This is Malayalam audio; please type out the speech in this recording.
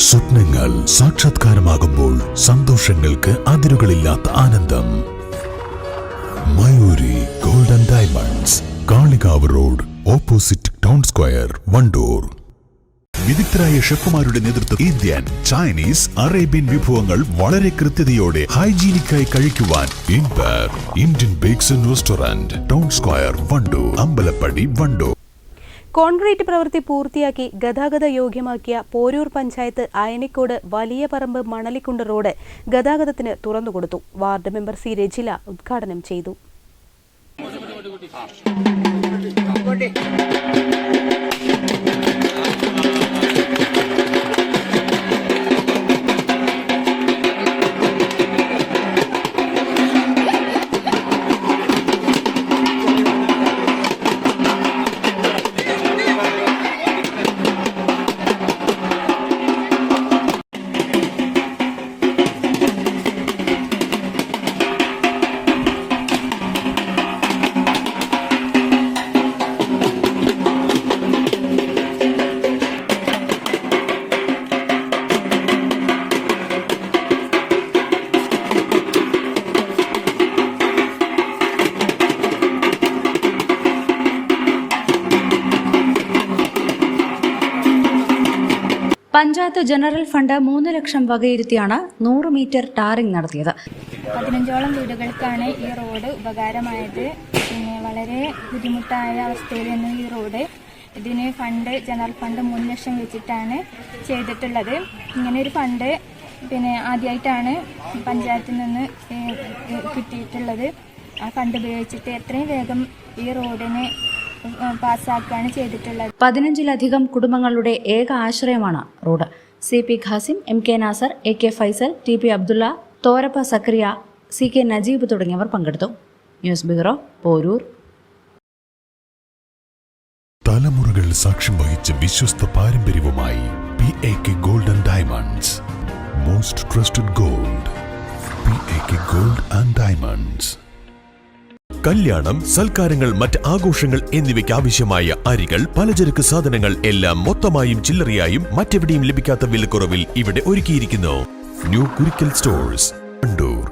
സ്വപ്നങ്ങൾ സാക്ഷാത്കാരമാകുമ്പോൾ സന്തോഷങ്ങൾക്ക് അതിരുകളില്ലാത്ത ആനന്ദം. Mayuri gold and diamonds, Kalikavu road, opposite town square, Wandoor. വിദഗ്ധരായ ഷെഫുമാരുടെ നേതൃത്വത്തിൽ ഇന്ത്യൻ, ചൈനീസ്, അറേബ്യൻ വിഭവങ്ങൾ വളരെ കൃത്യതയോടെ ഹൈജീനിക്കായി കഴിക്കുവാൻ Indian bakes and restaurant, town square, Wandoor, Ambalappadi, Wandoor. Concrete പ്രവൃത്തി പൂർത്തിയാക്കി ഗതാഗത യോഗ്യമാക്കിയ പോരൂർ പഞ്ചായത്ത് അയനിക്കോട് വലിയ പറമ്പ് മണലിക്കുണ്ട് റോഡ് ഗതാഗതത്തിന് തുറന്നുകൊടുത്തു. വാർഡ് മെമ്പർ സി രജില ഉദ്ഘാടനം ചെയ്തു. പഞ്ചായത്ത് ജനറൽ ഫണ്ട് 3 ലക്ഷം വകയിരുത്തിയാണ് 100 മീറ്റർ ടാറിംഗ് നടത്തിയത്. 15ഓളം വീടുകൾക്കാണ് ഈ റോഡ് ഉപകാരമായത്. പിന്നെ വളരെ ബുദ്ധിമുട്ടായ അവസ്ഥയിലായിരുന്നു ഈ റോഡ്. ഇതിന് ജനറൽ ഫണ്ട് 3 ലക്ഷം വെച്ചിട്ടാണ് ചെയ്തിട്ടുള്ളത്. ഇങ്ങനെ ഒരു ഫണ്ട് ആദ്യമായിട്ടാണ് പഞ്ചായത്തിൽ നിന്ന് കിട്ടിയിട്ടുള്ളത്. ആ ഫണ്ട് ഉപയോഗിച്ചിട്ട് എത്രയും വേഗം ഈ റോഡിന് പാസ്സാക്കുകയാണ് ചെയ്തിട്ടുള്ളത്. 15ലധികം കുടുംബങ്ങളുടെ ഏക ആശ്രയമാണ് road. CP Qasim, MK Nasar, AK Faisal, TP Abdulla, Thorappa Zakariya, CK Najeeb തുടങ്ങിയവർ പങ്കെടുത്തു. News bureau, Poroor. തലമുറകൾ സാക്ഷ്യം വഹിച്ച വിശ്വസ്ത പാരമ്പര്യവുമായി PAK gold and diamonds, most trusted gold. PAK gold and diamonds. കല്യാണം, സൽക്കാരങ്ങൾ, മറ്റ് ആഘോഷങ്ങൾ എന്നിവയ്ക്ക് ആവശ്യമായ അരികൾ, പലചരക്ക് സാധനങ്ങൾ എല്ലാം മൊത്തമായും ചില്ലറയായും മറ്റെവിടെയും ലഭിക്കാത്ത വിലക്കുറവിൽ ഇവിടെ ഒരുക്കിയിരിക്കുന്നു. New Kurikkal stores, Wandoor.